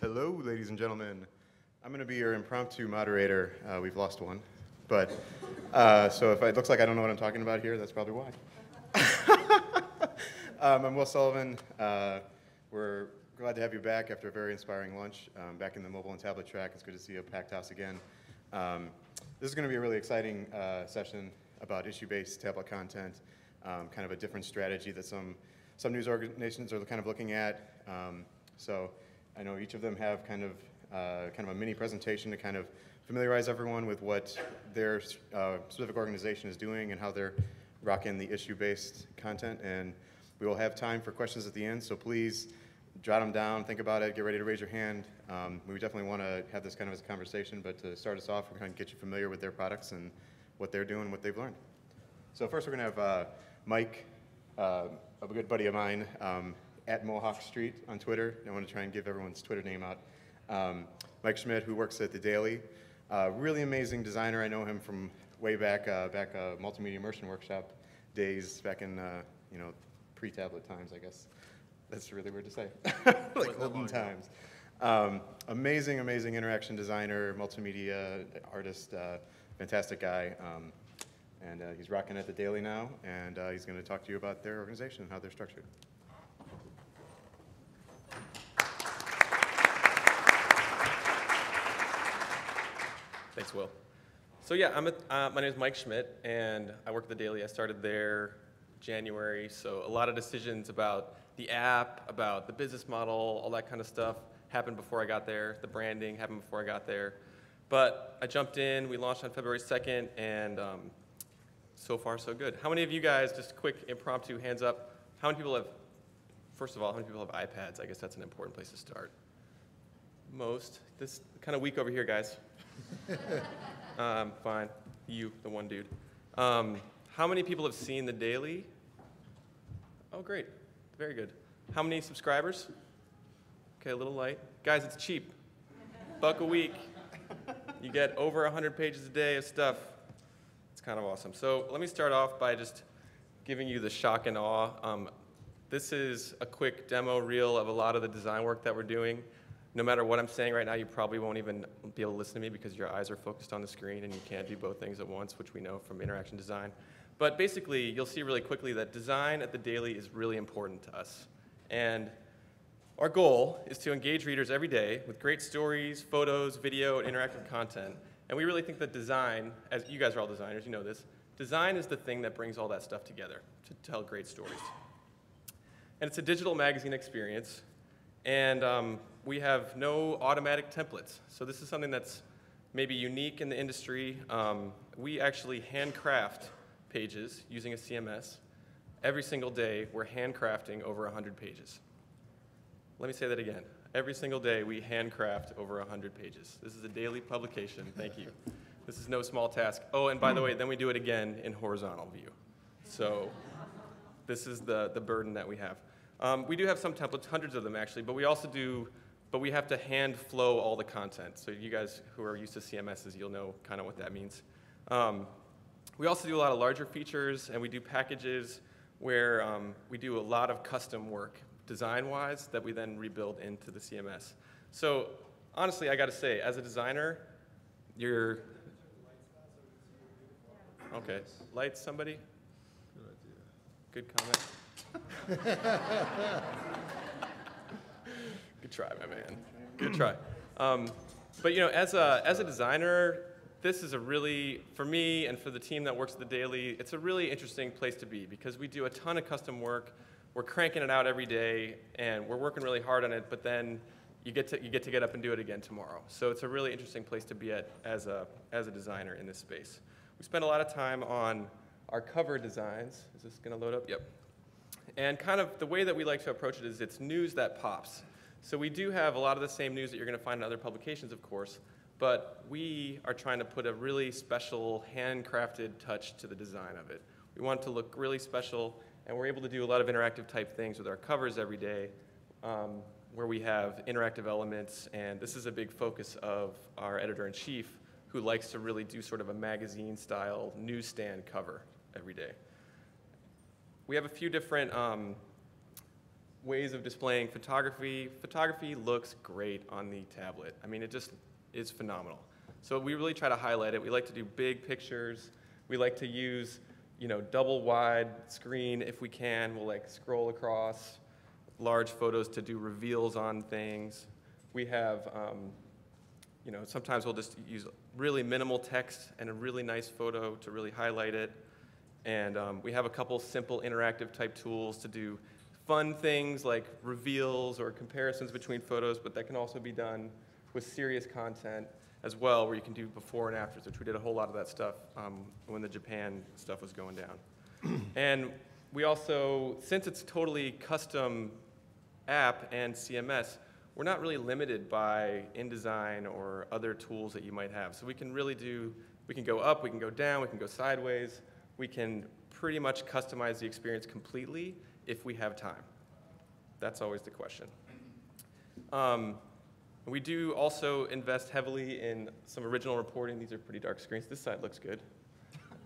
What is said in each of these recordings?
Hello, ladies and gentlemen. I'm going to be your impromptu moderator. We've lost one. But, so if it looks like I don't know what I'm talking about here, that's probably why. I'm Will Sullivan. We're glad to have you back after a very inspiring lunch. Back in the mobile and tablet track. It's good to see a packed house again. This is going to be a really exciting session about issue-based tablet content, kind of a different strategy that some news organizations are kind of looking at. So I know each of them have kind of a mini presentation to kind of familiarize everyone with what their specific organization is doing and how they're rocking the issue-based content. And we will have time for questions at the end, so please jot them down, think about it, get ready to raise your hand. We definitely want to have this kind of as a conversation, but to start us off, we're going to get you familiar with their products and what they're doing and what they've learned. So first we're going to have Mike, a good buddy of mine, at Mohawk Street on Twitter. I want to try and give everyone's Twitter name out. Mike Schmidt, who works at The Daily. Really amazing designer. I know him from way back, multimedia immersion workshop days, back in pre-tablet times, I guess. That's really weird to say. Like olden times. Amazing interaction designer, multimedia artist, fantastic guy. And he's rocking at The Daily now, and he's going to talk to you about their organization and how they're structured. Thanks, Will. So yeah, my name is Mike Schmidt, and I work at The Daily. I started there January, so a lot of decisions about the app, about the business model, all that kind of stuff happened before I got there. The branding happened before I got there. But I jumped in, we launched on February 2nd, and so far so good. How many of you guys, just quick impromptu hands up, how many people have, first of all, how many people have iPads? I guess that's an important place to start. Most. This kind of weak over here, guys. Fine. You, the one dude. How many people have seen The Daily? Oh, great. Very good. How many subscribers? Okay, a little light. Guys, it's cheap. $1 a week. You get over 100 pages a day of stuff. It's kind of awesome. So let me start off by just giving you the shock and awe. This is a quick demo reel of a lot of the design work that we're doing. No matter what I'm saying right now, you probably won't even be able to listen to me because your eyes are focused on the screen and you can't do both things at once, which we know from interaction design. But basically, you'll see really quickly that design at The Daily is really important to us. And our goal is to engage readers every day with great stories, photos, video, and interactive content. And we really think that design, as you guys are all designers, you know this, design is the thing that brings all that stuff together to tell great stories. And it's a digital magazine experience. And we have no automatic templates. So this is something that's maybe unique in the industry. We actually handcraft pages using a CMS. Every single day, we're handcrafting over 100 pages. Let me say that again. Every single day, we handcraft over 100 pages. This is a daily publication. Thank you. This is no small task. Oh, and by the way, then we do it again in horizontal view. So this is the burden that we have. We do have some templates, hundreds of them actually, but we have to hand flow all the content. So you guys who are used to CMSs, you'll know kind of what that means. We also do a lot of larger features, and we do packages where we do a lot of custom work, design-wise, that we then rebuild into the CMS. So honestly, I got to say, as a designer, you're... Okay, lights, somebody? Good comment. Good try, my man. Good try. But you know, as a designer, this is a really, for me and for the team that works at The Daily, it's a really interesting place to be because we do a ton of custom work. We're cranking it out every day, and we're working really hard on it. But then you get to get up and do it again tomorrow. So it's a really interesting place to be at as a designer in this space. We spend a lot of time on our cover designs. Is this going to load up? Yep. And kind of the way that we like to approach it is it's news that pops. So we do have a lot of the same news that you're going to find in other publications, of course, but we are trying to put a really special handcrafted touch to the design of it. We want it to look really special, and we're able to do a lot of interactive type things with our covers every day, where we have interactive elements, and this is a big focus of our editor-in-chief, who likes to really do sort of a magazine-style newsstand cover every day. We have a few different ways of displaying photography. Photography looks great on the tablet. I mean, it just is phenomenal. So we really try to highlight it. We like to do big pictures. We like to use, double wide screen if we can. We'll like scroll across large photos to do reveals on things. We have, sometimes we'll just use really minimal text and a really nice photo to really highlight it. And we have a couple simple interactive type tools to do fun things like reveals or comparisons between photos, but that can also be done with serious content as well, where you can do before and afters, which we did a whole lot of that stuff when the Japan stuff was going down. And we also, since it's totally custom app and CMS, we're not really limited by InDesign or other tools that you might have. So we can really we can go up, we can go down, we can go sideways. We can pretty much customize the experience completely if we have time. That's always the question. We do also invest heavily in some original reporting. These are pretty dark screens. This side looks good.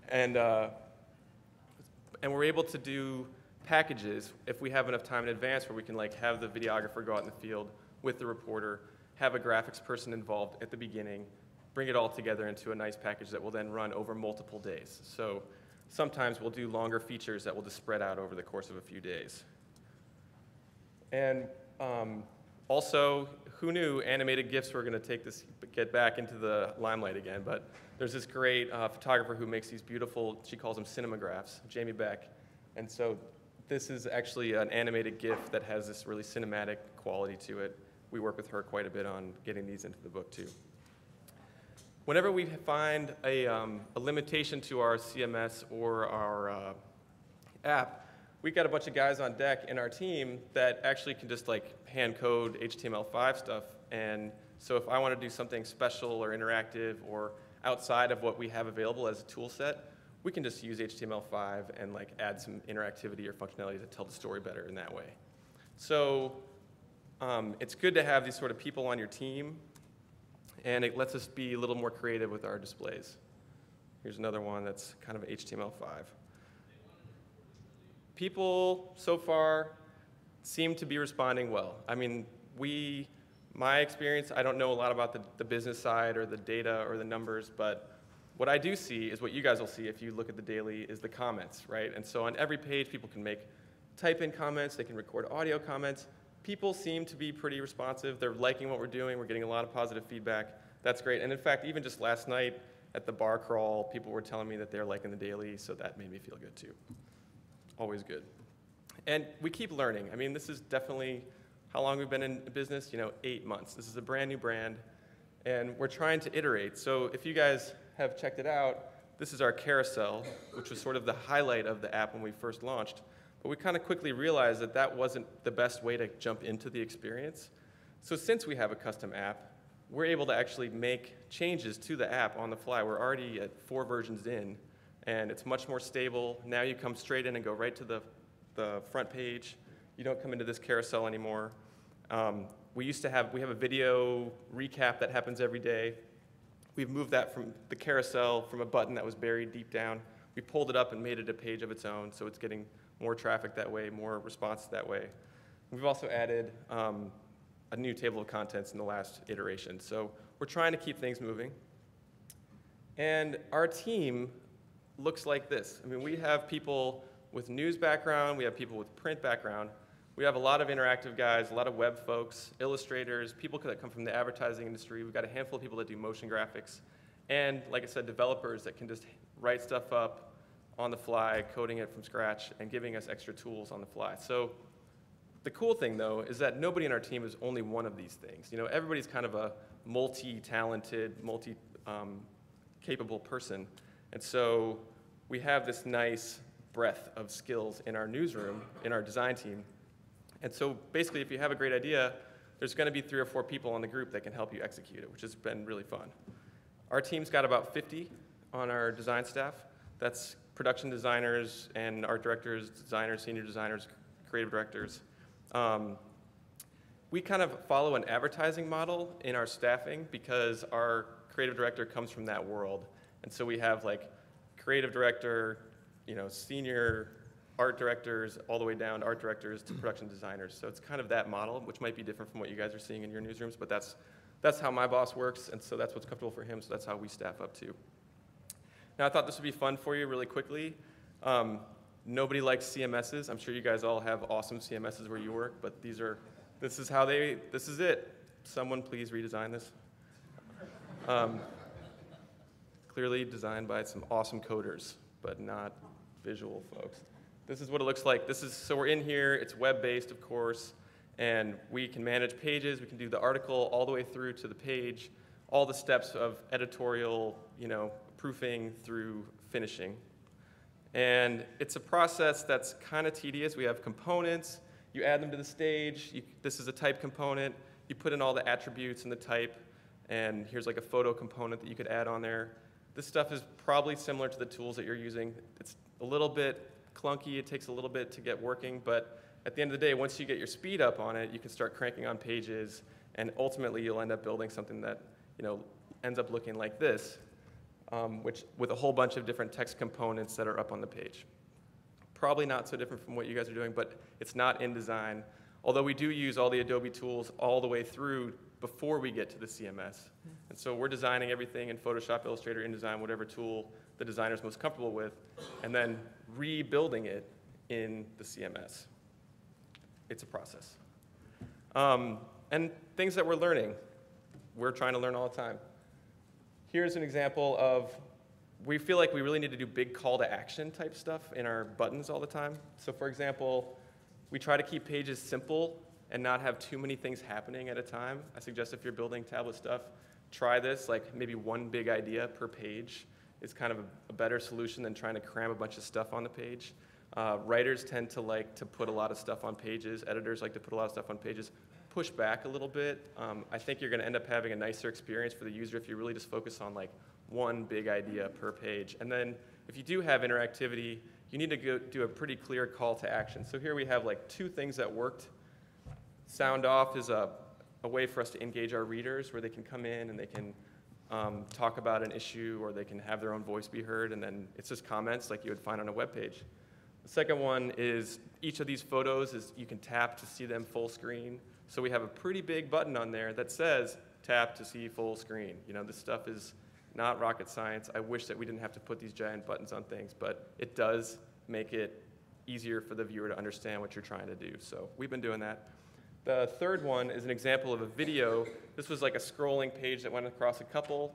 And we're able to do packages if we have enough time in advance where we can like have the videographer go out in the field with the reporter, have a graphics person involved at the beginning, bring it all together into a nice package that will then run over multiple days. So sometimes we'll do longer features that will just spread out over the course of a few days. And also, who knew animated GIFs were going to get back into the limelight again, but there's this great photographer who makes these beautiful, she calls them cinemagraphs, Jamie Beck. And so this is actually an animated GIF that has this really cinematic quality to it. We work with her quite a bit on getting these into the book too. Whenever we find a limitation to our CMS or our app, we've got a bunch of guys on deck in our team that actually can just like hand code HTML5 stuff. And so if I want to do something special or interactive or outside of what we have available as a tool set, we can just use HTML5 and like add some interactivity or functionality to tell the story better in that way. So it's good to have these sort of people on your team, and it lets us be a little more creative with our displays. Here's another one that's kind of HTML5. People so far seem to be responding well. I mean, my experience, I don't know a lot about the business side or the data or the numbers, but what I do see is what you guys will see if you look at the daily is the comments, right? And so on every page, people can type in comments, they can record audio comments. People seem to be pretty responsive. They're liking what we're doing. We're getting a lot of positive feedback. That's great. And in fact, even just last night at the bar crawl, people were telling me that they're liking the daily, so that made me feel good too. Always good. And we keep learning. I mean, this is definitely how long we've been in business, 8 months. This is a brand new brand, and we're trying to iterate. So if you guys have checked it out, this is our carousel, which was sort of the highlight of the app when we first launched. But we kind of quickly realized that that wasn't the best way to jump into the experience. So since we have a custom app, we're able to actually make changes to the app on the fly. We're already at 4 versions in, and it's much more stable. Now you come straight in and go right to the front page. You don't come into this carousel anymore. We have a video recap that happens every day. We've moved that from the carousel from a button that was buried deep down. We pulled it up and made it a page of its own, so it's getting more traffic that way, more response that way. We've also added a new table of contents in the last iteration. So we're trying to keep things moving. And our team looks like this. I mean, we have people with news background, we have people with print background, we have a lot of interactive guys, a lot of web folks, illustrators, people that come from the advertising industry. We've got a handful of people that do motion graphics, and like I said, developers that can just write stuff up on the fly, coding it from scratch, and giving us extra tools on the fly. So the cool thing, though, is that nobody in our team is only one of these things. Everybody's kind of a multi-talented, multi-capable person. And so we have this nice breadth of skills in our newsroom, in our design team. And so basically, if you have a great idea, there's going to be 3 or 4 people on the group that can help you execute it, which has been really fun. Our team's got about 50 on our design staff. That's production designers and art directors, designers, senior designers, creative directors. We kind of follow an advertising model in our staffing because our creative director comes from that world. And so we have like creative director, senior art directors all the way down to art directors to production designers. So it's kind of that model, which might be different from what you guys are seeing in your newsrooms, but that's how my boss works, and so that's what's comfortable for him, so that's how we staff up too. Now I thought this would be fun for you really quickly. Nobody likes CMSs. I'm sure you guys all have awesome CMSs where you work, but this is it. Someone please redesign this. Clearly designed by some awesome coders, but not visual folks. This is what it looks like. So we're in here, it's web-based, of course, and we can manage pages, we can do the article all the way through to the page, all the steps of editorial, proofing through finishing. And it's a process that's kind of tedious. We have components, you add them to the stage, this is a type component, you put in all the attributes and the type, and here's like a photo component that you could add on there. This stuff is probably similar to the tools that you're using. It's a little bit clunky, it takes a little bit to get working, but at the end of the day, once you get your speed up on it, you can start cranking on pages, and ultimately you'll end up building something that ends up looking like this, with a whole bunch of different text components that are up on the page. Probably not so different from what you guys are doing, but it's not InDesign, although we do use all the Adobe tools all the way through before we get to the CMS. And so we're designing everything in Photoshop, Illustrator, InDesign, whatever tool the designer's most comfortable with, and then rebuilding it in the CMS. It's a process. And things that we're learning. We're trying to learn all the time. Here's an example of, we feel like we really need to do big call to action type stuff in our buttons all the time. So for example, we try to keep pages simple and not have too many things happening at a time. I suggest if you're building tablet stuff, try this, like maybe one big idea per page is kind of a better solution than trying to cram a bunch of stuff on the page. Writers tend to like to put a lot of stuff on pages. Editors like to put a lot of stuff on pages. Push back a little bit. I think you're going to end up having a nicer experience for the user if you really just focus on like one big idea per page. And then if you do have interactivity, you need to go do a pretty clear call to action. So here we have like 2 things that worked. Sound off is a way for us to engage our readers where they can come in and they can talk about an issue or they can have their own voice be heard, and then it's just comments like you would find on a web page. The second one is each of these photos you can tap to see them full screen. So we have a pretty big button on there that says tap to see full screen. This stuff is not rocket science. I wish that we didn't have to put these giant buttons on things, but it does make it easier for the viewer to understand what you're trying to do. So we've been doing that. The third one is an example of a video. This was like a scrolling page that went across a couple,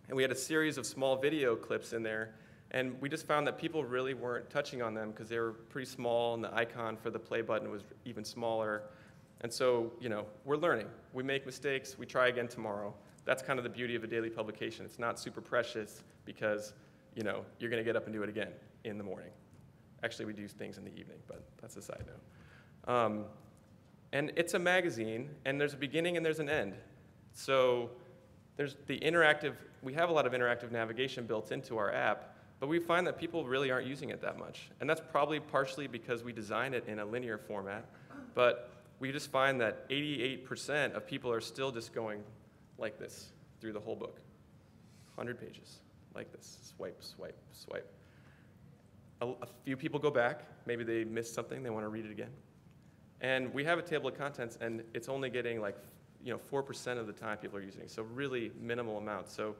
and we had a series of small video clips in there, and we just found that people really weren't touching on them because they were pretty small, and the icon for the play button was even smaller. And so, we're learning. We make mistakes. We try again tomorrow. That's kind of the beauty of a daily publication. It's not super precious because, you're going to get up and do it again in the morning. Actually, we do things in the evening, but that's a side note. And it's a magazine, and there's a beginning and there's an end. So there's we have a lot of interactive navigation built into our app, but we find that people really aren't using it that much. And that's probably partially because we designed it in a linear format, but we just find that 88% of people are still just going like this through the whole book. 100 pages, like this, swipe, swipe, swipe. A few people go back, maybe they missed something, they want to read it again. And we have a table of contents, and it's only getting like 4% of the time people are using it, so really minimal amount. So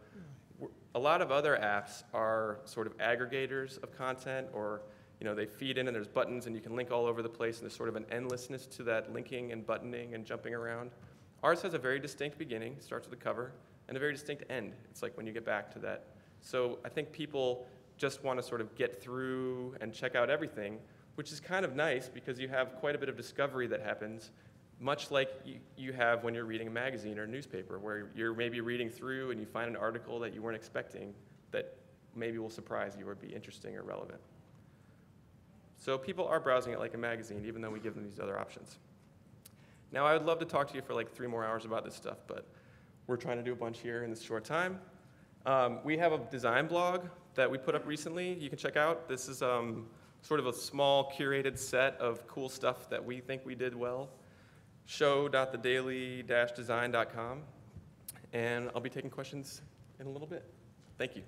a lot of other apps are sort of aggregators of content, or they feed in and there's buttons and you can link all over the place, and there's sort of an endlessness to that linking and buttoning and jumping around. Ours has a very distinct beginning, it starts with a cover, and a very distinct end. It's like when you get back to that. So I think people just want to sort of get through and check out everything, which is kind of nice because you have quite a bit of discovery that happens, much like you have when you're reading a magazine or a newspaper, where you're maybe reading through and you find an article that you weren't expecting that maybe will surprise you or be interesting or relevant. So people are browsing it like a magazine, even though we give them these other options. Now, I would love to talk to you for like 3 more hours about this stuff, but we're trying to do a bunch here in this short time. We have a design blog that we put up recently you can check out. This is sort of a small curated set of cool stuff that we think we did well. show.thedaily-design.com. And I'll be taking questions in a little bit. Thank you.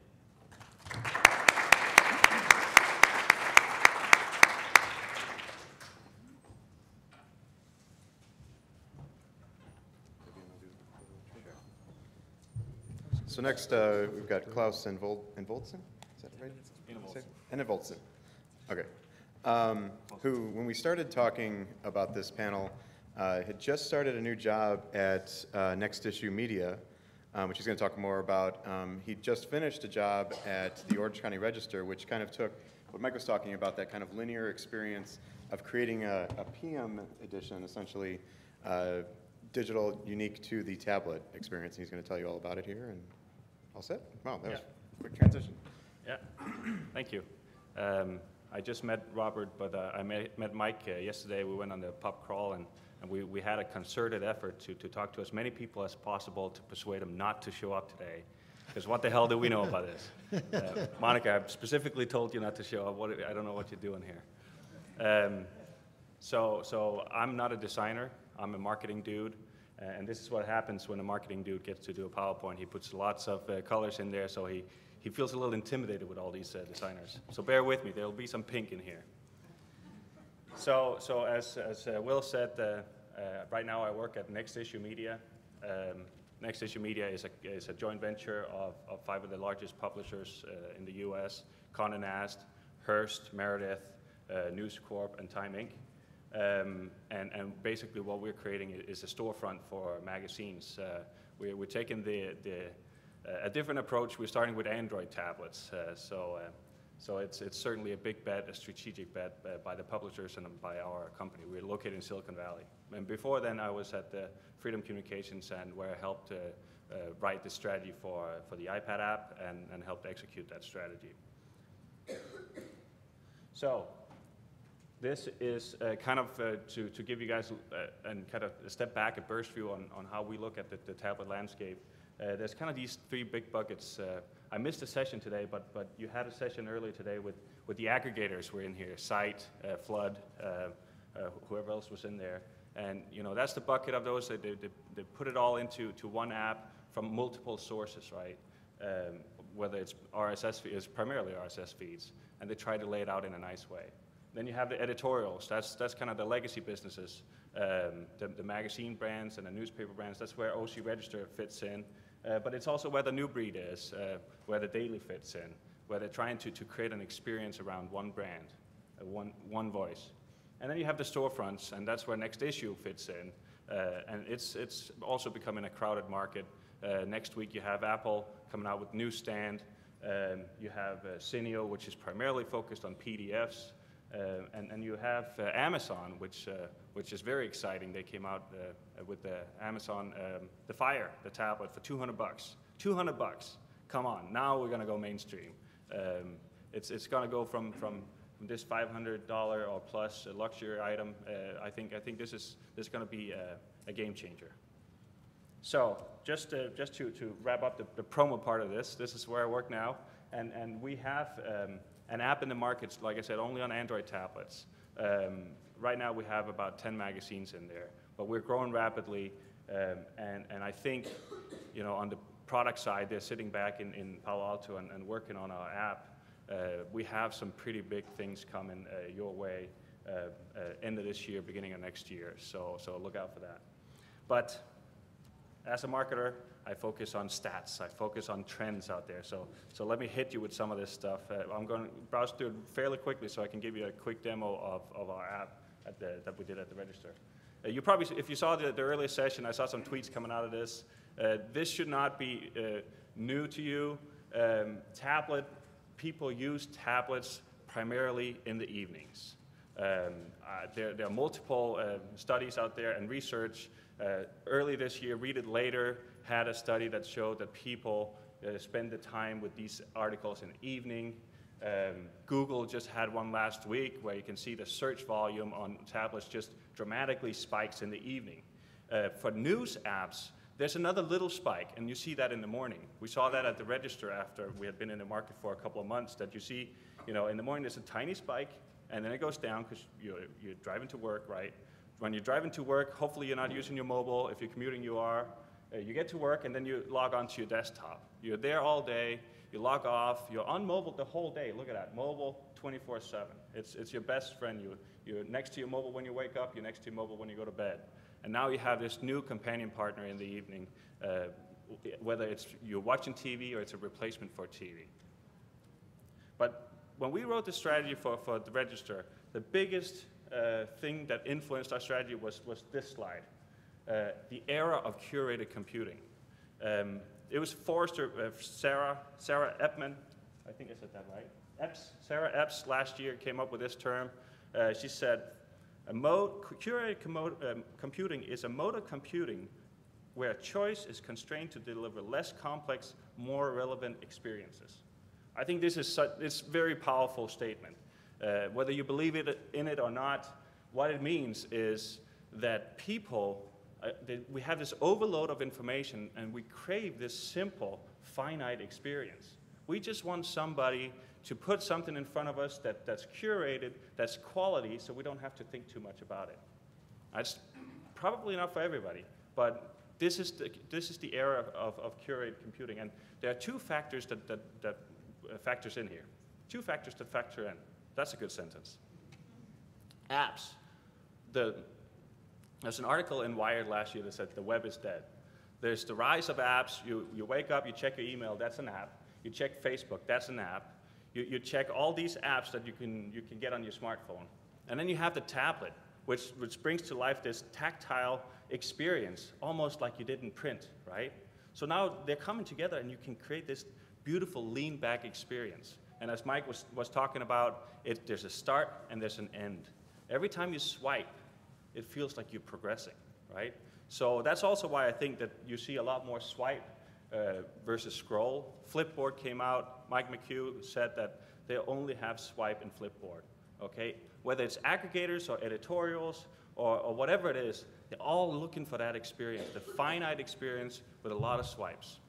So next, we've got Claus Enevoldsen. Is that right? Enevoldsen. Okay. Who, when we started talking about this panel, had just started a new job at Next Issue Media, which he's going to talk more about. He just finished a job at the Orange County Register, which kind of took what Mike was talking about, that kind of linear experience of creating a PM edition, essentially digital, unique to the tablet experience. And he's going to tell you all about it here. And all set? Wow, that was a quick transition. Yeah, thank you. I just met Robert, but I met Mike yesterday. We went on the pub crawl, and we had a concerted effort to talk to as many people as possible to persuade them not to show up today. Because what the hell do we know about this? Monica, I specifically told you not to show up. I don't know what you're doing here. So I'm not a designer. I'm a marketing dude. And this is what happens when a marketing dude gets to do a PowerPoint. He puts lots of colors in there, so he feels a little intimidated with all these designers. So bear with me. There will be some pink in here. So as Will said, right now I work at Next Issue Media. Next Issue Media is a joint venture of 5 of the largest publishers in the U.S., Condé Nast, Hearst, Meredith, News Corp, and Time Inc. And basically what we're creating is a storefront for magazines. We're taking a different approach. We're starting with Android tablets. So it's certainly a big bet, a strategic bet by the publishers and by our company. We're located in Silicon Valley. And before then, I was at Freedom Communications, and where I helped write the strategy for the iPad app and helped execute that strategy. So this is kind of to give you guys and kind of a step back, a burst view on how we look at the tablet landscape. There's kind of these 3 big buckets. I missed a session today, but you had a session earlier today with the aggregators were in here, Site, Flood, whoever else was in there. And that's the bucket of those. They put it all into one app from multiple sources, right? Whether it's RSS feeds, it's primarily RSS feeds, and they try to lay it out in a nice way. Then you have the editorials. That's kind of the legacy businesses, the magazine brands and the newspaper brands. That's where OC Register fits in. But it's also where the New Breed is, where the Daily fits in, where they're trying to create an experience around one brand, one voice. And then you have the storefronts, and that's where Next Issue fits in. And it's also becoming a crowded market. Next week you have Apple coming out with Newsstand. You have Cineo, which is primarily focused on PDFs. And you have Amazon, which is very exciting. They came out with the Amazon, the Fire, the tablet, for $200. $200. Come on, now we're going to go mainstream. It's going to go from this $500 or plus luxury item. I think this is going to be a game changer. So just to wrap up the promo part of this is where I work now, and we have an app in the market, like I said, only on Android tablets. Right now we have about 10 magazines in there, but we're growing rapidly, and I think, on the product side, they're sitting back in Palo Alto and working on our app. We have some pretty big things coming your way end of this year, beginning of next year, so look out for that. But as a marketer, I focus on stats. I focus on trends out there. So let me hit you with some of this stuff. I'm going to browse through it fairly quickly so I can give you a quick demo of our app that we did at the Register. You probably, if you saw the earlier session, I saw some tweets coming out of this. This should not be new to you. People use tablets primarily in the evenings. There are multiple studies out there and research. Early this year, Read It Later had a study that showed that people spend the time with these articles in the evening. Google just had one last week where you can see the search volume on tablets just dramatically spikes in the evening. For news apps, there's another little spike, and you see that in the morning. We saw that at the Register after we had been in the market for a couple of months, that you see, in the morning there's a tiny spike, and then it goes down because you're driving to work, right? When you're driving to work, hopefully you're not using your mobile. If you're commuting, you are. You get to work, and then you log onto your desktop. You're there all day. You log off. You're on mobile the whole day. Look at that, mobile 24/7. It's your best friend. You're next to your mobile when you wake up. You're next to your mobile when you go to bed. And now you have this new companion partner in the evening, whether it's you're watching TV or it's a replacement for TV. But when we wrote the strategy for the register, the biggest thing that influenced our strategy was this slide, the era of curated computing. It was Sarah Epman, I think I said that right, Sarah Epps last year came up with this term. She said, curated computing is a mode of computing where choice is constrained to deliver less complex, more relevant experiences. I think this is it's a very powerful statement. Whether you believe in it or not, what it means is that people, we have this overload of information and we crave this simple, finite experience. We just want somebody to put something in front of us that's curated, that's quality, so we don't have to think too much about it. That's probably not for everybody, but this is the era of curated computing, and there are two factors that factors in here. Two factors that factor in. That's a good sentence. Apps. There's an article in Wired last year that said the web is dead. There's the rise of apps. You wake up, you check your email, that's an app. You check Facebook, that's an app. You check all these apps that you can get on your smartphone. And then you have the tablet, which brings to life this tactile experience, almost like you did in print, right? So now they're coming together and you can create this beautiful lean back experience. And as Mike was talking about, there's a start and there's an end. Every time you swipe, it feels like you're progressing, right? So that's also why I think that you see a lot more swipe versus scroll. Flipboard came out. Mike McHugh said that they only have swipe and Flipboard, okay? Whether it's aggregators or editorials or whatever it is, they're all looking for that experience, the finite experience with a lot of swipes.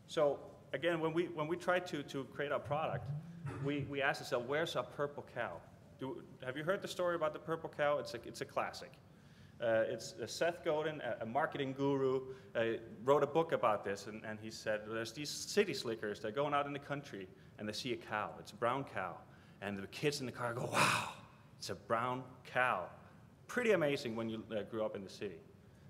So again, when we tried to create our product, we asked ourselves, where's our purple cow? Have you heard the story about the purple cow? It's a classic. It's Seth Godin, a marketing guru, wrote a book about this, and he said there's these city slickers, they're going out in the country, and they see a cow. It's a brown cow. And the kids in the car go, wow, it's a brown cow. Pretty amazing when you grew up in the city.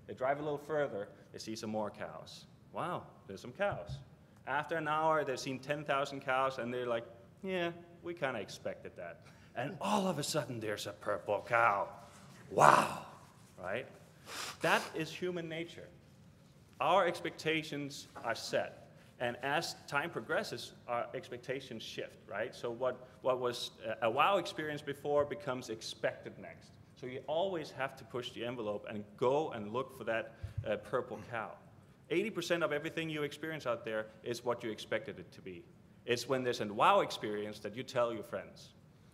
They drive a little further, they see some more cows. Wow, there's some cows. After an hour, they've seen 10,000 cows, and they're like, yeah, we kind of expected that. And all of a sudden, there's a purple cow. Wow, right? That is human nature. Our expectations are set. And as time progresses, our expectations shift, right? So what was a wow experience before becomes expected next. So you always have to push the envelope and go and look for that purple cow. 80% of everything you experience out there is what you expected it to be. It's when there's a wow experience that you tell your friends.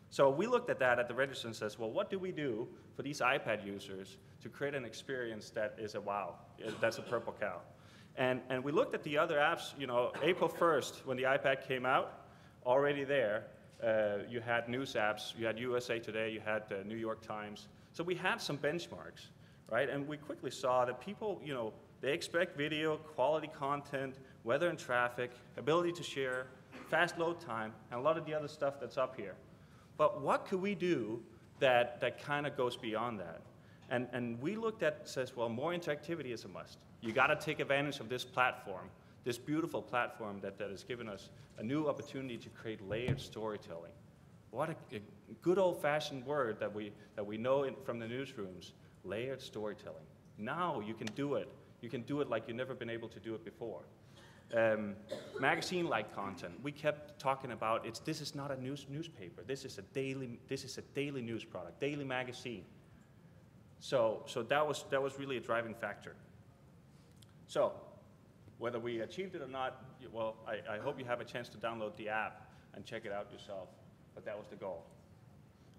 So we looked at that at the register and says, well, what do we do for these iPad users to create an experience that is a wow, that's a purple cow? And we looked at the other apps, you know, April 1st, when the iPad came out, already there, you had news apps, you had USA Today, you had the New York Times. So we had some benchmarks, right? And we quickly saw that people, you know, they expect video, quality content, weather and traffic, ability to share, fast load time, and a lot of the other stuff that's up here. But what could we do that kind of goes beyond that? And we looked at, says, well, more interactivity is a must. You got to take advantage of this platform, this beautiful platform that has given us a new opportunity to create layered storytelling. What a good old-fashioned word that we know from the newsrooms, layered storytelling. Now you can do it. You can do it like you've never been able to do it before. Magazine-like content. We kept talking about this is not a newspaper. This is a daily news product, daily magazine. So that was really a driving factor. So whether we achieved it or not, well, I hope you have a chance to download the app and check it out yourself. But that was the goal.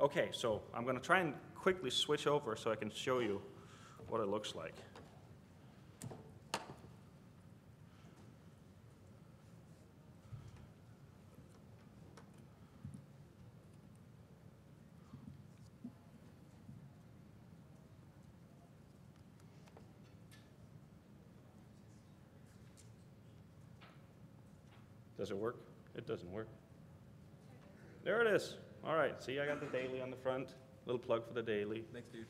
Okay, so I'm going to try and quickly switch over so I can show you what it looks like. Does it work? It doesn't work. There it is. All right, see, I got the daily on the front. Little plug for the daily. Thanks, dude.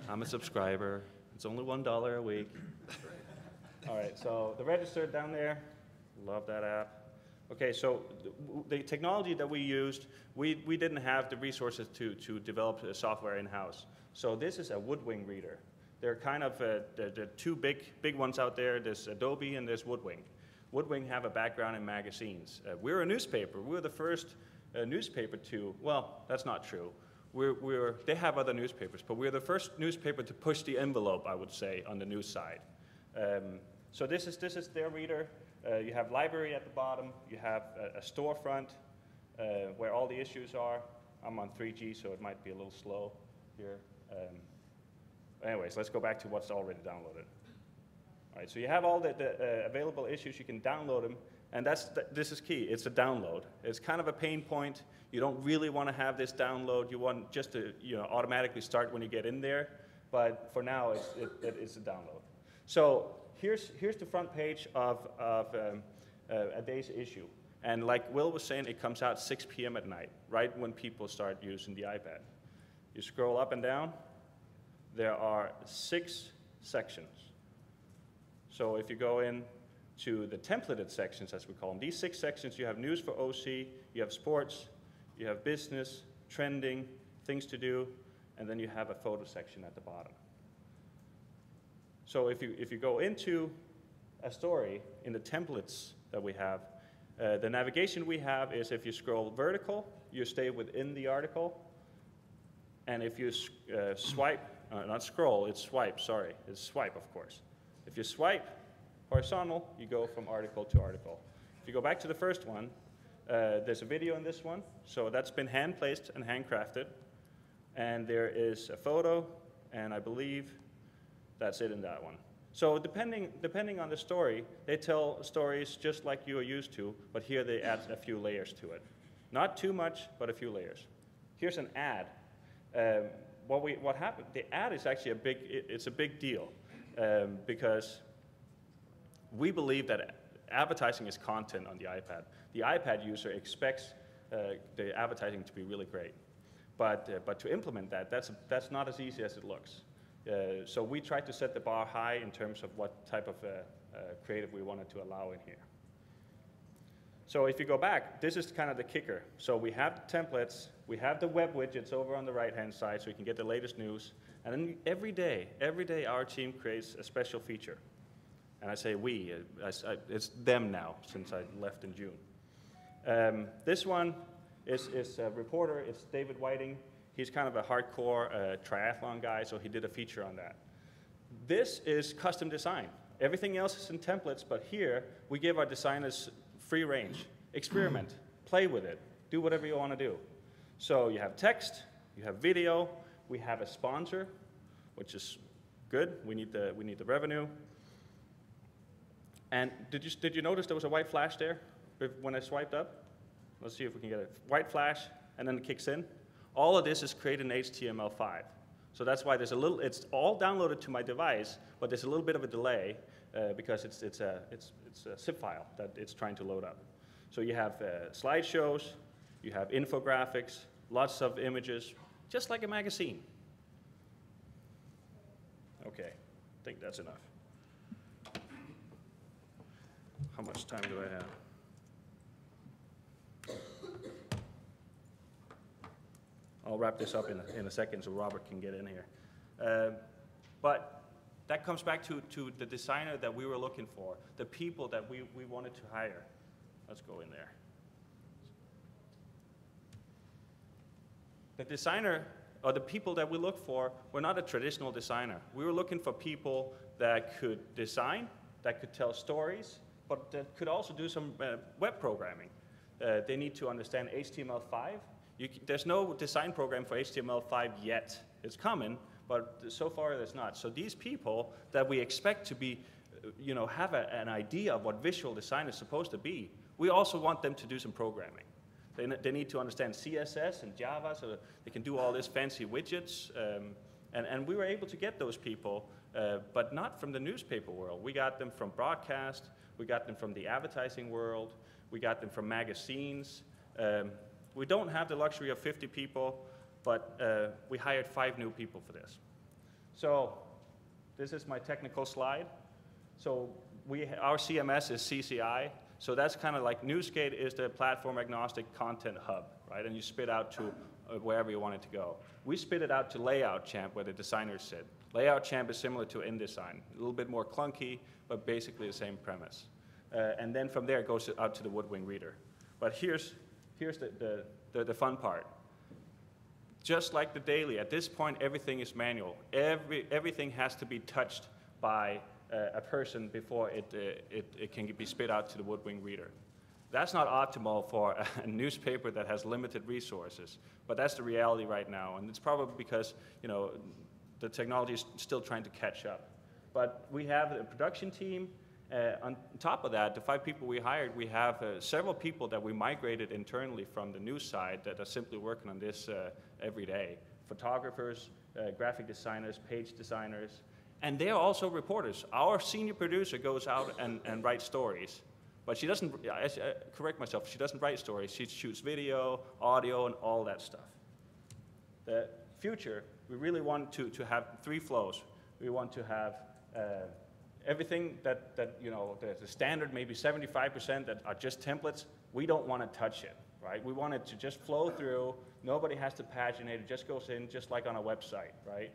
I'm a subscriber. It's only $1 a week. All right, so the register down there, love that app. Okay, so the technology that we used, we didn't have the resources to develop software in-house. So this is a Woodwing reader. There are kind of the two big ones out there. There's Adobe and there's Woodwing. Woodwing have a background in magazines. We're a newspaper. We're the first newspaper to, well, that's not true. They have other newspapers, but we're the first newspaper to push the envelope, I would say, on the news side. So this is their reader. You have library at the bottom. You have a storefront where all the issues are. I'm on 3G, so it might be a little slow here. Anyways, let's go back to what's already downloaded. All right, so you have all the available issues. You can download them, and this is key. It's a download. It's kind of a pain point. You don't really want to have this download. You want just to automatically start when you get in there, but for now, it's a download. So here's the front page of a day's issue. And like Will was saying, it comes out 6 p.m. at night, right when people start using the iPad. You scroll up and down. There are 6 sections. So if you go in to the templated sections, as we call them, these 6 sections, you have news for OC, you have sports, you have business, trending, things to do, and then you have a photo section at the bottom. So if you go into a story in the templates that we have, the navigation we have is if you scroll vertical, you stay within the article. And if you swipe, not scroll, it's swipe, sorry. It's swipe, of course. If you swipe horizontal, you go from article to article. If you go back to the first one, there's a video in this one. So that's been hand-placed and handcrafted. And there is a photo, and I believe that's it in that one. So depending on the story, they tell stories just like you are used to, but here they add a few layers to it. Not too much, but a few layers. Here's an ad. What happened? The ad is actually it's a big deal because we believe that advertising is content on the iPad. The iPad user expects the advertising to be really great, but to implement that's not as easy as it looks. So we tried to set the bar high in terms of what type of creative we wanted to allow in here. So if you go back, this is kind of the kicker. So we have the templates, we have the web widgets over on the right-hand side so you can get the latest news. And then every day our team creates a special feature. And I say we, it's them now since I left in June. This one is a reporter, it's David Whiting. He's kind of a hardcore triathlon guy, so he did a feature on that. This is custom design. Everything else is in templates, but here we give our designers free range. Experiment, play with it, do whatever you want to do. So you have text, you have video, we have a sponsor, which is good. We need the revenue. And did you notice there was a white flash there when I swiped up? Let's see if we can get it. White flash, and then it kicks in. All of this is created in HTML5. So that's why there's it's all downloaded to my device, but there's a little bit of a delay because it's a zip file that it's trying to load up. So you have slideshows, you have infographics, lots of images, just like a magazine. Okay, I think that's enough. How much time do I have? I'll wrap this up in a second so Robert can get in here. But that comes back to the designer that we were looking for, the people that we wanted to hire. Let's go in there. The designer, or the people that we looked for, were not a traditional designer. We were looking for people that could design, that could tell stories, but that could also do some web programming. They need to understand HTML5. There's no design program for HTML5 yet. It's coming, but so far there's not. So these people that we expect to be, have an idea of what visual design is supposed to be, we also want them to do some programming. They need to understand CSS and Java so they can do all these fancy widgets. And we were able to get those people, but not from the newspaper world. We got them from broadcast. We got them from the advertising world. We got them from magazines. We don't have the luxury of 50 people, but we hired 5 new people for this. So This is my technical slide. So our CMS is CCI. So that's kind of like Newsgate is the platform agnostic content hub, right? And you spit out to wherever you want it to go. We spit it out to Layout Champ, where the designers sit. Layout Champ is similar to InDesign, a little bit more clunky, but basically the same premise. And then from there, it goes out to the Woodwing Reader. But here's the fun part. Just like the daily, at this point, everything is manual. Everything has to be touched by a person before it can be spit out to the Woodwing Reader. That's not optimal for a newspaper that has limited resources, but that's the reality right now, and it's probably because the technology is still trying to catch up. But we have a production team. On top of that, the 5 people we hired, we have several people that we migrated internally from the news side that are simply working on this every day. Photographers, graphic designers, page designers, and they're also reporters. Our senior producer goes out and writes stories, but she doesn't, I correct myself, she doesn't write stories. She shoots video, audio, and all that stuff. The future, we really want to have 3 flows. We want to have everything that the standard, maybe 75% that are just templates. We don't want to touch it, right? We want it to just flow through. Nobody has to paginate. It just goes in just like on a website, right?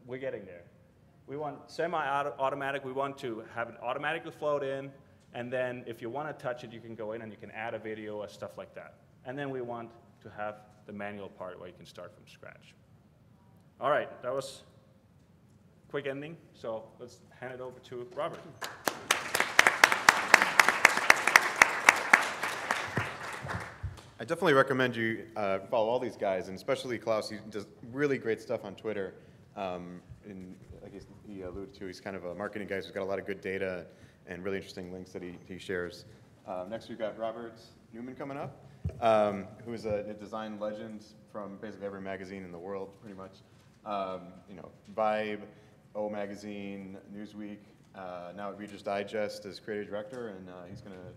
We're getting there. We want semi-automatic. We want to have it automatically float in, and then if you want to touch it, you can go in and you can add a video or stuff like that. And then we want to have the manual part where you can start from scratch. All right, that was a quick ending, so let's hand it over to Robert. I definitely recommend you follow all these guys, and especially Claus. He does really great stuff on Twitter. And like he alluded to, he's kind of a marketing guy who's got a lot of good data and really interesting links that he shares. Next, we've got Robert Newman coming up, who is a design legend from basically every magazine in the world, pretty much. Vibe, O Magazine, Newsweek, now at Reader's Digest as creative director, and he's going to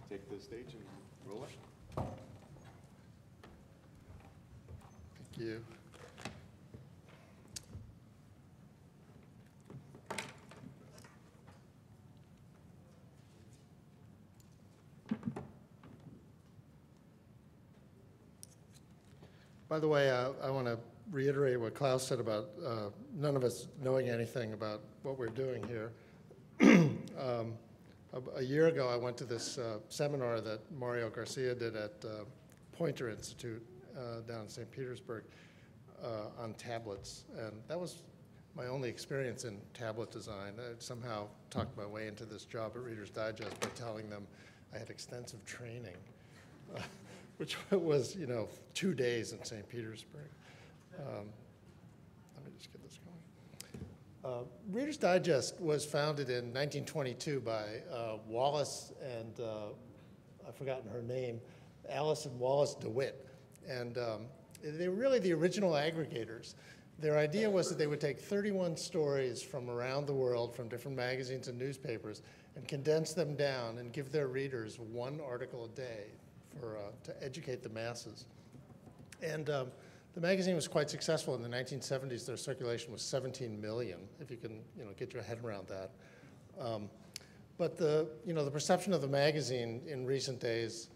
take the stage and roll it. Thank you. By the way, I want to reiterate what Claus said about none of us knowing anything about what we're doing here. A year ago, I went to this seminar that Mario Garcia did at Poynter Institute down in St. Petersburg on tablets, and that was my only experience in tablet design. I somehow talked my way into this job at Reader's Digest by telling them I had extensive training, which was, 2 days in St. Petersburg. Let me just get this going. Reader's Digest was founded in 1922 by Wallace and, I've forgotten her name, Alice and Wallace DeWitt. And they were really the original aggregators. Their idea was that they would take 31 stories from around the world, from different magazines and newspapers, and condense them down and give their readers 1 article a day to educate the masses. And the magazine was quite successful. In the 1970s, their circulation was 17 million, if you can get your head around that. But the perception of the magazine in recent days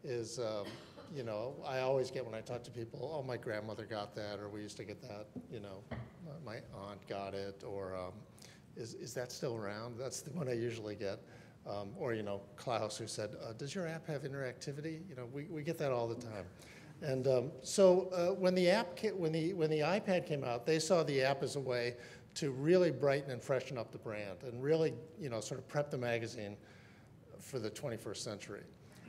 is, I always get when I talk to people, oh, my grandmother got that, or we used to get that, my aunt got it, or is that still around? That's the one I usually get. Or Claus, who said, does your app have interactivity? We get that all the time. And so when the iPad came out, they saw the app as a way to really brighten and freshen up the brand and really sort of prep the magazine for the 21st century.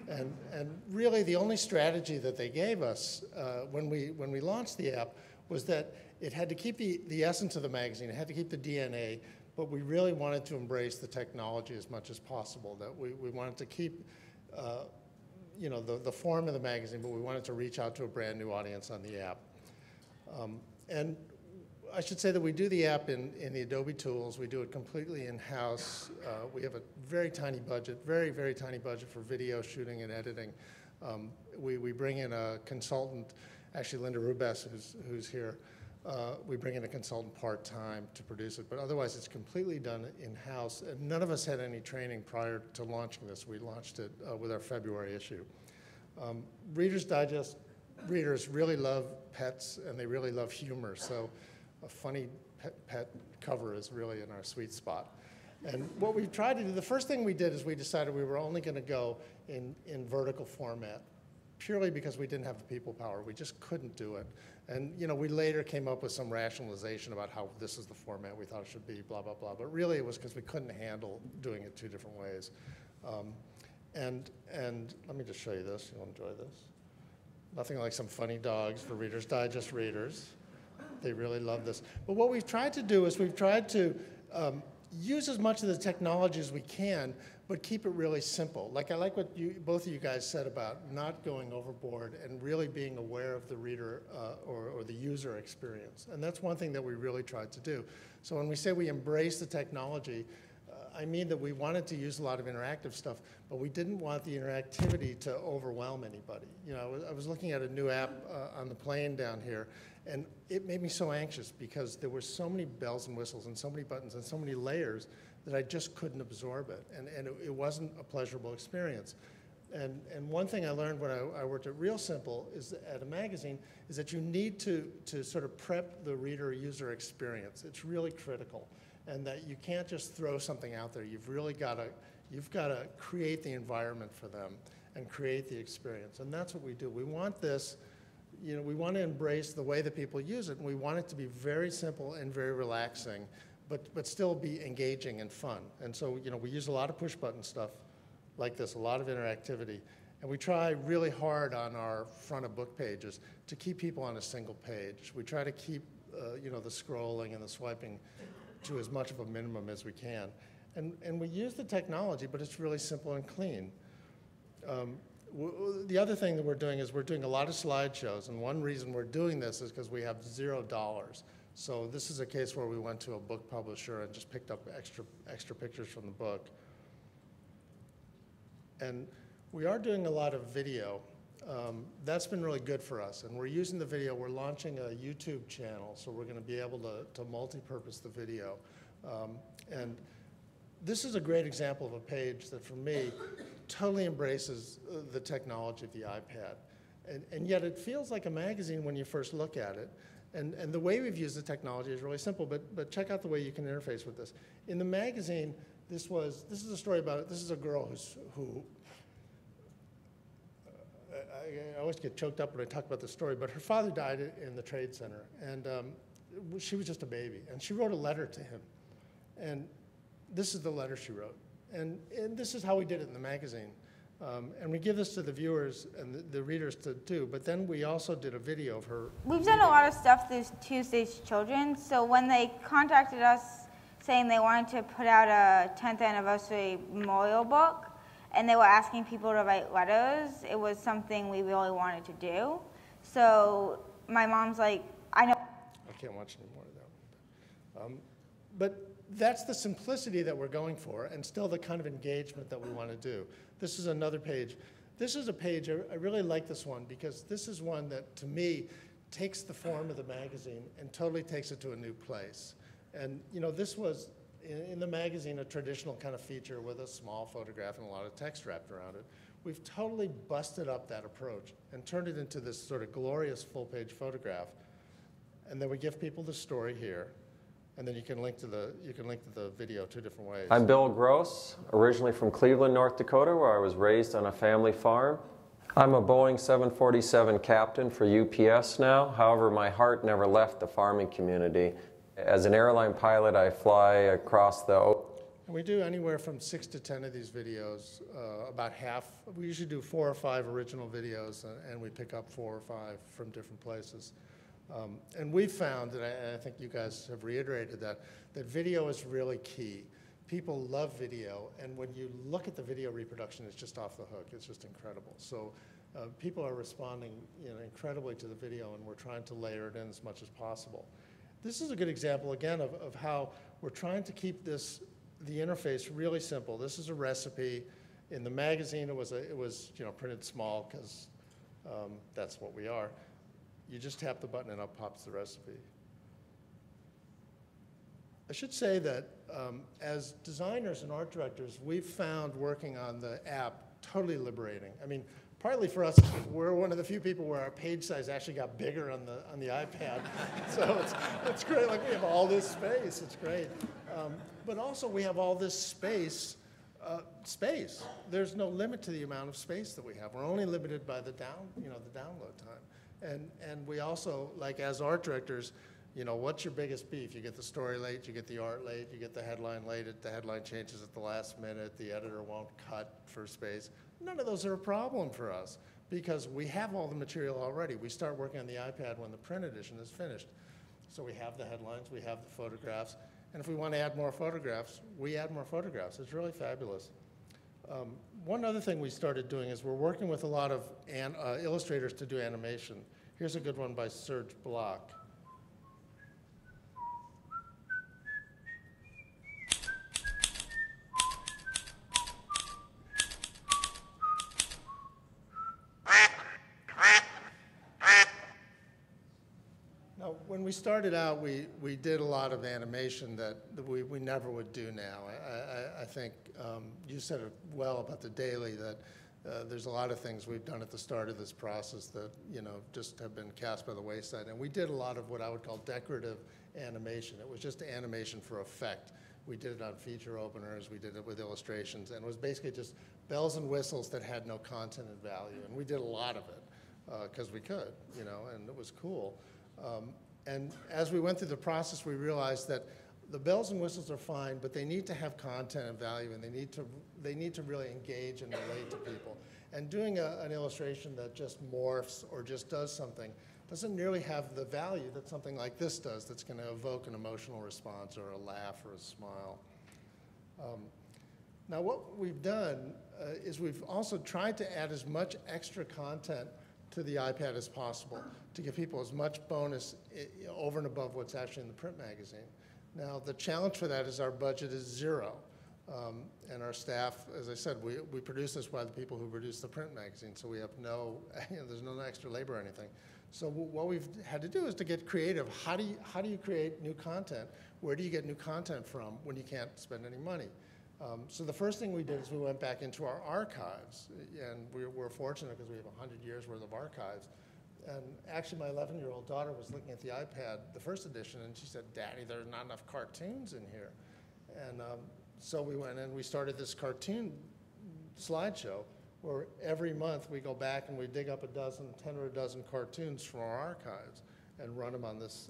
And really the only strategy that they gave us when we launched the app was that it had to keep the essence of the magazine, it had to keep the DNA, but we really wanted to embrace the technology as much as possible, that we wanted to keep the form of the magazine, but we wanted to reach out to a brand new audience on the app. And I should say that we do the app in the Adobe tools. We do it completely in-house. We have a very tiny budget, very, very tiny budget for video shooting and editing. We bring in a consultant, actually Linda Rubes, who's here, we bring in a consultant part-time to produce it, but otherwise it's completely done in-house. And none of us had any training prior to launching this. We launched it with our February issue. Reader's Digest readers really love pets and they really love humor, so a funny pet cover is really in our sweet spot. And what we tried to do, the first thing we did is we decided we were only going to go in vertical format, purely because we didn't have the people power. We just couldn't do it. And we later came up with some rationalization about how this is the format we thought it should be, blah, blah, blah. But really it was because we couldn't handle doing it two different ways. And let me just show you this. You'll enjoy this. Nothing like some funny dogs for Reader's Digest readers. They really love this. But what we've tried to do is we've tried to use as much of the technology as we can, but keep it really simple. Like I like what both of you guys said about not going overboard and really being aware of the reader or the user experience. And that's one thing that we really tried to do. So when we say we embrace the technology, I mean that we wanted to use a lot of interactive stuff, but we didn't want the interactivity to overwhelm anybody. I was looking at a new app on the plane down here, and it made me so anxious because there were so many bells and whistles and so many buttons and so many layers that I just couldn't absorb it, and it wasn't a pleasurable experience. And one thing I learned when I worked at Real Simple is at a magazine is that you need to sort of prep the reader user experience. It's really critical, and that you can't just throw something out there. You've really got to create the environment for them and create the experience, and that's what we do. We want this. We want to embrace the way that people use it, and we want it to be very simple and very relaxing, but still be engaging and fun. And so, we use a lot of push-button stuff like this, a lot of interactivity, and we try really hard on our front of book pages to keep people on a single page. We try to keep, the scrolling and the swiping to as much of a minimum as we can. And we use the technology, but it's really simple and clean. The other thing that we're doing is we're doing a lot of slideshows, and one reason we're doing this is because we have $0. So this is a case where we went to a book publisher and just picked up extra pictures from the book. And we are doing a lot of video. That's been really good for us, and we're using the video. We're launching a YouTube channel, so we're going to be able to multi-purpose the video. And this is a great example of a page that, for me, totally embraces the technology of the iPad. And yet it feels like a magazine when you first look at it. And the way we've used the technology is really simple, but check out the way you can interface with this. In the magazine, this is a story about it. This is a girl who I always get choked up when I talk about the story, but her father died in the Trade Center, and she was just a baby, and she wrote a letter to him. And this is the letter she wrote. And this is how we did it in the magazine. And we give this to the viewers and the readers to do, but then we also did a video of her. We've done a lot of stuff through Tuesday's Children, so when they contacted us saying they wanted to put out a 10th anniversary memorial book, and they were asking people to write letters, it was something we really wanted to do. So my mom's like, I know. I can't watch any more of that. But that's the simplicity that we're going for, and still the kind of engagement that we want to do. This is another page. This is a page, I really like this one, because this is one that, to me, takes the form of the magazine and totally takes it to a new place. And this was, in the magazine, a traditional kind of feature with a small photograph and a lot of text wrapped around it. We've totally busted up that approach and turned it into this sort of glorious full-page photograph. And then we give people the story here. And then you can link to the video two different ways. I'm Bill Gross, originally from Cleveland, North Dakota, where I was raised on a family farm. I'm a Boeing 747 captain for UPS now. However, my heart never left the farming community. As an airline pilot, I fly across the ocean. We do anywhere from 6 to 10 of these videos. About half, we usually do 4 or 5 original videos, and we pick up 4 or 5 from different places. And we found, and I think you guys have reiterated that video is really key. People love video, and when you look at the video reproduction, it's just off the hook. It's just incredible. So people are responding incredibly to the video, and we're trying to layer it in as much as possible. This is a good example, again, of how we're trying to keep the interface really simple. This is a recipe. In the magazine, it was printed small, because that's what we are. You just tap the button and up pops the recipe. I should say that as designers and art directors, we've found working on the app totally liberating. I mean, partly for us, we're one of the few people where our page size actually got bigger on the iPad. So it's great, like we have all this space, it's great. But also we have all this space. There's no limit to the amount of space that we have. We're only limited by the download time. And we also, like as art directors, what's your biggest beef? You get the story late, you get the art late, you get the headline late, the headline changes at the last minute, the editor won't cut for space. None of those are a problem for us because we have all the material already. We start working on the iPad when the print edition is finished. So we have the headlines, we have the photographs, and if we want to add more photographs, we add more photographs. It's really fabulous. One other thing we started doing is we're working with a lot of illustrators to do animation. Here's a good one by Serge Bloch. Now, when we started out, we did a lot of animation that we never would do now. I think you said it well about the daily, that there's a lot of things we've done at the start of this process that just have been cast by the wayside. And we did a lot of what I would call decorative animation. It was just animation for effect. We did it on feature openers, we did it with illustrations, and it was basically just bells and whistles that had no content and value. And we did a lot of it because we could, and it was cool. And as we went through the process, we realized that the bells and whistles are fine, but they need to have content and value, and they need to really engage and relate to people. And doing an illustration that just morphs or just does something doesn't nearly have the value that something like this does that's going to evoke an emotional response or a laugh or a smile. Now what we've done is we've also tried to add as much extra content to the iPad as possible to give people as much bonus over and above what's actually in the print magazine. Now, the challenge for that is our budget is zero. And our staff, as I said, we produce this by the people who produce the print magazine, so we have there's no extra labor or anything. So what we've had to do is to get creative. How do you create new content? Where do you get new content from when you can't spend any money? So the first thing we did is we went back into our archives, and we're fortunate because we have 100 years worth of archives. And actually, my 11-year-old daughter was looking at the iPad, the first edition, and she said, "Daddy, there are not enough cartoons in here." And so we went and we started this cartoon slideshow where every month we go back and we dig up 10 or a dozen cartoons from our archives and run them on this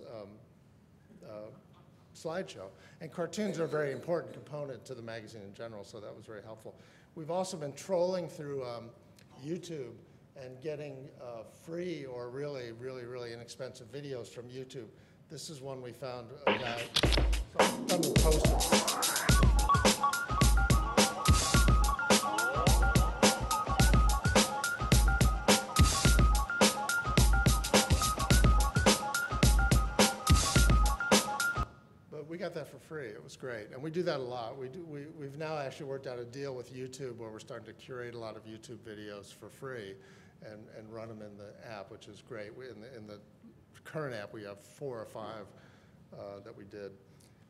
slideshow. And cartoons are a very important component to the magazine in general, so that was very helpful. We've also been trolling through YouTube and getting free or really, really, really inexpensive videos from YouTube. This is one we found a guy from the Post. We got that for free. It was great, and we do that a lot. We've now actually worked out a deal with YouTube where we're starting to curate a lot of YouTube videos for free, and run them in the app, which is great. In the current app, we have 4 or 5 that we did,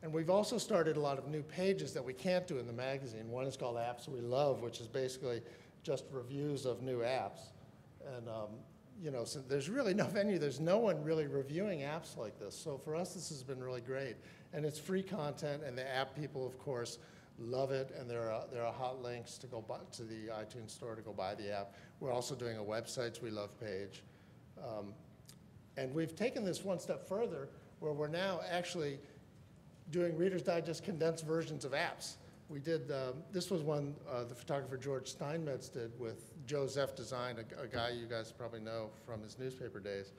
and we've also started a lot of new pages that we can't do in the magazine. One is called Apps We Love, which is basically just reviews of new apps, and so there's really no venue. There's no one really reviewing apps like this. So for us, this has been really great. And it's free content, and the app people, of course, love it. And there are hot links to go to the iTunes store to go buy the app. We're also doing a Websites We Love page. And we've taken this one step further, where we're now actually doing Reader's Digest condensed versions of apps. We did, this was one the photographer George Steinmetz did with Joseph Design, a guy you guys probably know from his newspaper days,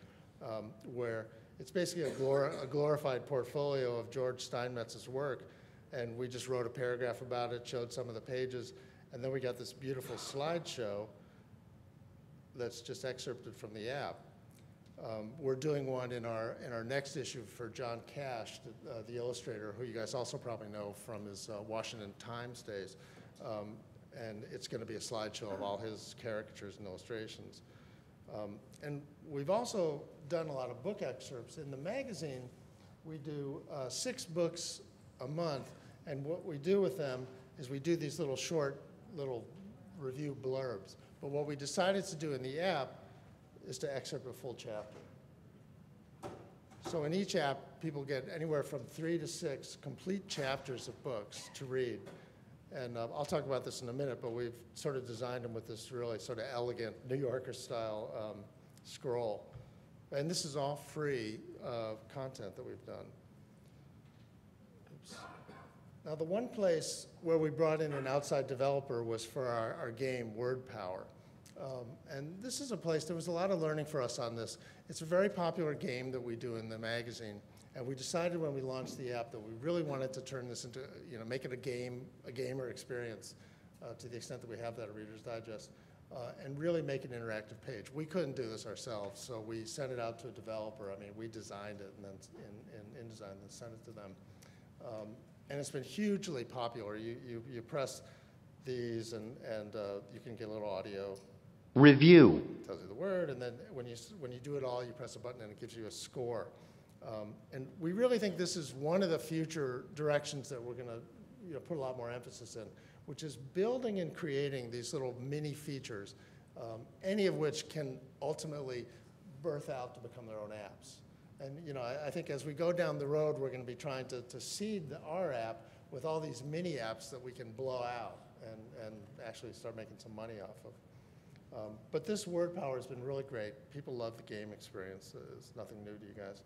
where it's basically a glorified portfolio of George Steinmetz's work. And we just wrote a paragraph about it, showed some of the pages, and then we got this beautiful slideshow that's just excerpted from the app. We're doing one in our next issue for John Cash, the illustrator, who you guys also probably know from his Washington Times days. And it's going to be a slideshow of all his caricatures and illustrations. And we've also done a lot of book excerpts. In the magazine, we do 6 books a month. And what we do with them is we do these little short review blurbs. But what we decided to do in the app is to excerpt a full chapter. So in each app, people get anywhere from 3 to 6 complete chapters of books to read. And I'll talk about this in a minute, but we've sort of designed them with this really sort of elegant New Yorker style scroll. And this is all free content that we've done. Oops. Now, the one place where we brought in an outside developer was for our game, Word Power. And this is a place, there was a lot of learning for us on this. It's a very popular game that we do in the magazine. And we decided when we launched the app that we really wanted to turn this into, make it a gamer experience to the extent that we have that at Reader's Digest, and really make an interactive page. We couldn't do this ourselves, so we sent it out to a developer. I mean, we designed it and then in InDesign and sent it to them. And it's been hugely popular. You press these and you can get a little audio. Review. It tells you the word, and then when you do it all, you press a button and it gives you a score. And we really think this is one of the future directions that we're going to put a lot more emphasis in, which is building and creating these little mini features, any of which can ultimately birth out to become their own apps. And I think as we go down the road, we're going to be trying to seed our app with all these mini apps that we can blow out and actually start making some money off of. But this word power has been really great. People love the game experience. It's nothing new to you guys.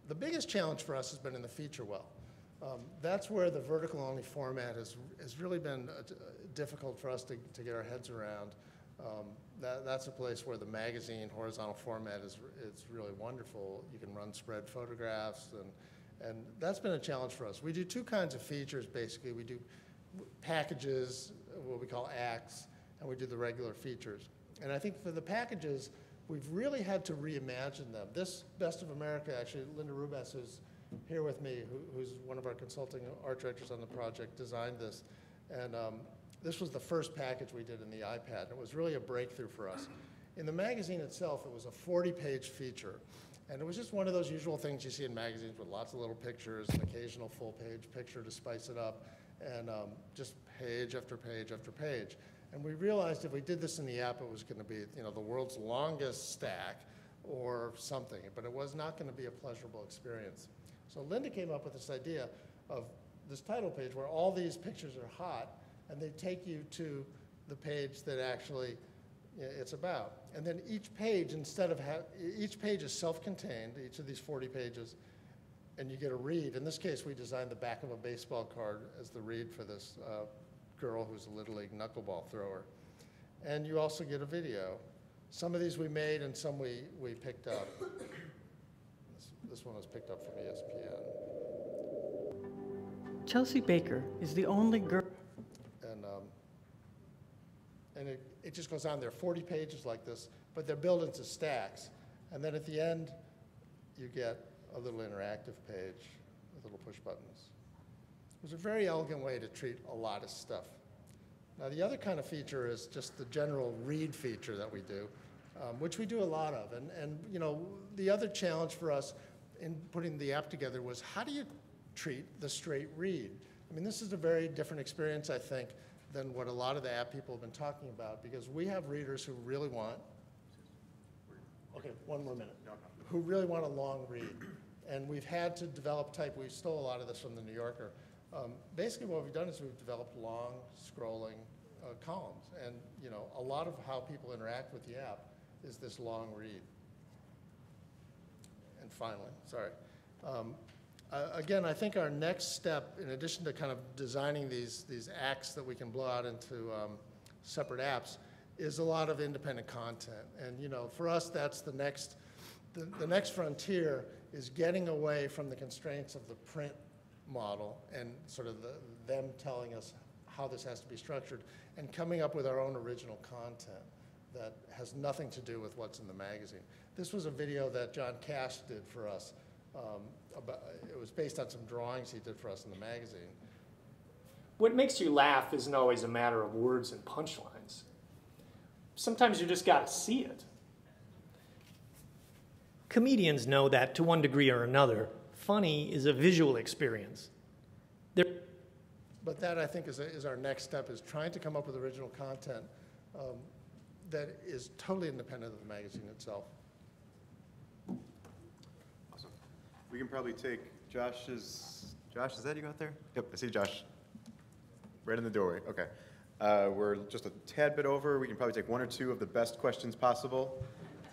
The biggest challenge for us has been in the feature well. That's where the vertical-only format has really been difficult for us to get our heads around. That's a place where the magazine horizontal format is really wonderful. You can run spread photographs, and that's been a challenge for us. We do two kinds of features, basically. We do packages, what we call acts, and we do the regular features. And I think for the packages, we've really had to reimagine them. This Best of America, actually, Linda Rubas, who's here with me, who's one of our consulting art directors on the project, designed this. And this was the first package we did in the iPad. And it was really a breakthrough for us. In the magazine itself, it was a 40-page feature. And it was just one of those usual things you see in magazines with lots of little pictures, an occasional full-page picture to spice it up, and just page after page after page. And we realized if we did this in the app, it was going to be the world's longest stack or something, but it was not going to be a pleasurable experience. So Linda came up with this idea of this title page where all these pictures are hot, and they take you to the page that actually it's about. And then each page, each page is self-contained, each of these 40 pages, and you get a read. In this case, we designed the back of a baseball card as the read for this girl who's a Little League knuckleball thrower. And you also get a video. Some of these we made and some we picked up. This one was picked up from ESPN. Chelsea Baker is the only girl. And it just goes on. There are 40 pages like this, but they're built into stacks. And then at the end, you get a little interactive page with little push buttons. It was a very elegant way to treat a lot of stuff. Now, the other kind of feature is just the general read feature that we do, which we do a lot of. And the other challenge for us in putting the app together was how do you treat the straight read? I mean, this is a very different experience, I think, than what a lot of the app people have been talking about, because we have readers who really want, okay, one more minute, who really want a long read. And we've had to develop type. We stole a lot of this from the New Yorker. Basically, what we've done is we've developed long scrolling columns. And a lot of how people interact with the app is this long read. And finally, sorry. Again, I think our next step, in addition to kind of designing these acts that we can blow out into separate apps, is a lot of independent content. And for us, that's the next frontier is getting away from the constraints of the print model and sort of them telling us how this has to be structured and coming up with our own original content that has nothing to do with what's in the magazine. This was a video that John Cash did for us. It was based on some drawings he did for us in the magazine. What makes you laugh isn't always a matter of words and punchlines. Sometimes you just got to see it. Comedians know that, to one degree or another, funny is a visual experience. that I think is our next step, is trying to come up with original content that is totally independent of the magazine itself. Awesome. We can probably take Josh's, Josh, is that you out there? Yep, I see Josh. Right in the doorway, okay. We're just a tad bit over. We can probably take one or two of the best questions possible.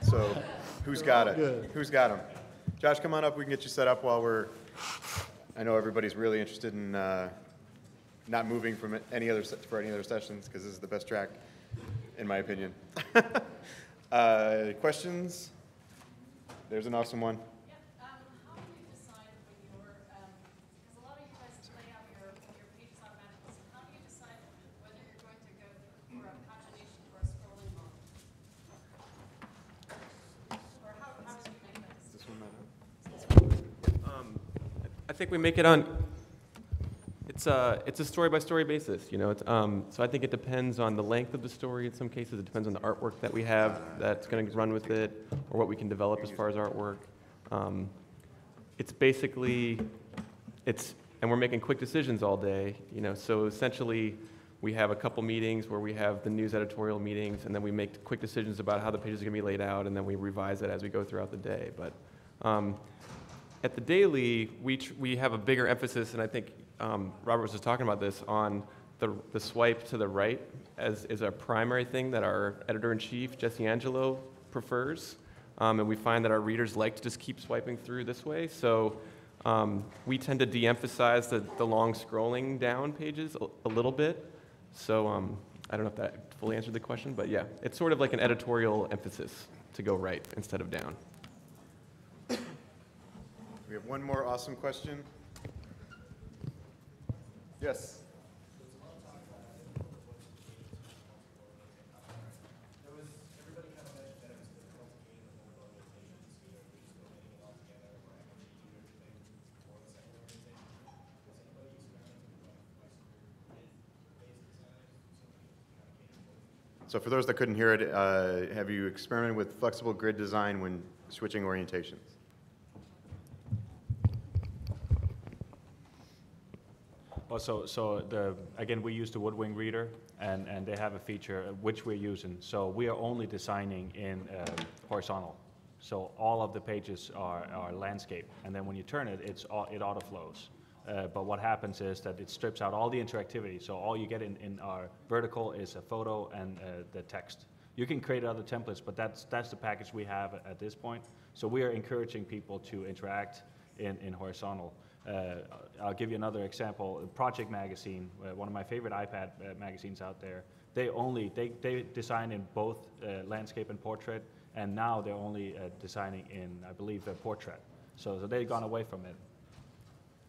So who's got it? Good. Who's got them? Josh, come on up. We can get you set up while I know everybody's really interested in not moving from for any other sessions, because this is the best track, in my opinion. Questions? There's an awesome one. How do you decide when you're, because a lot of you guys lay out your pages automatically, so how do you decide whether you're going to go for a pagination or a scrolling mode? Or how do you make that decision? I think we make it on. It's a story-by-story basis, you know. So I think it depends on the length of the story. In some cases, it depends on the artwork that we have that's going to run with it, or what we can develop as far as artwork. It's basically, and we're making quick decisions all day, you know. So essentially, we have a couple meetings where we have the news editorial meetings, and then we make quick decisions about how the pages are going to be laid out, and then we revise it as we go throughout the day. But at the Daily, we have a bigger emphasis, and I think Robert was just talking about this, on the swipe to the right is a primary thing that our editor-in-chief, Jesse Angelo, prefers. And we find that our readers like to just keep swiping through this way. So we tend to de-emphasize the long scrolling down pages a little bit. So I don't know if that fully answered the question, but yeah, it's sort of like an editorial emphasis to go right instead of down. We have one more awesome question. Yes. So for those that couldn't hear it, have you experimented with flexible grid design when switching orientations? Well, again, we use the Woodwing Reader, and they have a feature which we're using. So we are only designing in horizontal. So all of the pages are landscape, and then when you turn it, it autoflows. But what happens is that it strips out all the interactivity. So all you get in our vertical is a photo and the text. You can create other templates, but that's the package we have at this point. So we are encouraging people to interact in horizontal. I'll give you another example. Project Magazine, one of my favorite iPad magazines out there, they design in both landscape and portrait, and now they're only designing in, I believe, portrait. So they've gone away from it.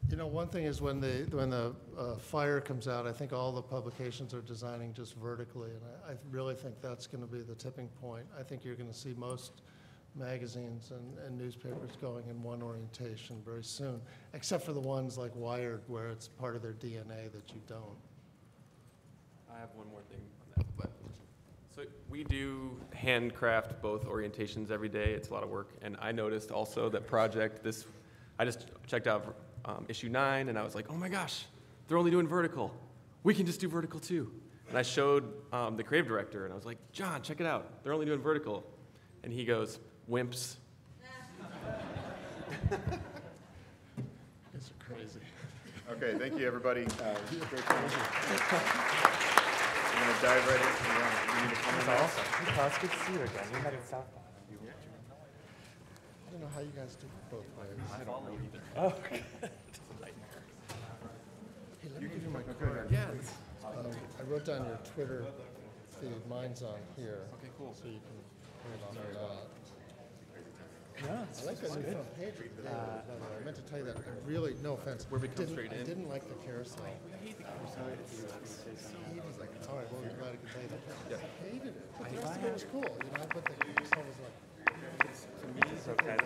You know, one thing is when the Fire comes out, I think all the publications are designing just vertically, and I really think that's going to be the tipping point. I think you're going to see most magazines and newspapers going in one orientation very soon, except for the ones like Wired, where it's part of their DNA that you don't. I have one more thing on that. So we do handcraft both orientations every day. It's a lot of work. And I noticed also that I just checked out issue 9, and I was like, oh my gosh, they're only doing vertical. We can just do vertical too. And I showed the creative director, and I was like, John, check it out. They're only doing vertical. And he goes, wimps. It's crazy. Okay, thank you, everybody. Great time. I'm going to dive right in. That's awesome. Claus, good to see you again. You met at South by. I don't know how you guys do it both ways. I don't know either. Oh, okay. Hey, let me give you my card. Yeah. I wrote down your Twitter feed. Mine's on here. Okay, cool. So you can put it on that. No, I like that new front page. I meant to tell you that. I really, no offense. Where we come straight in? I didn't like the carousel. I hated it. All right, well, I'm glad I could tell you that. I hated it. The rest of it was cool, you know, but the carousel was like. it's okay.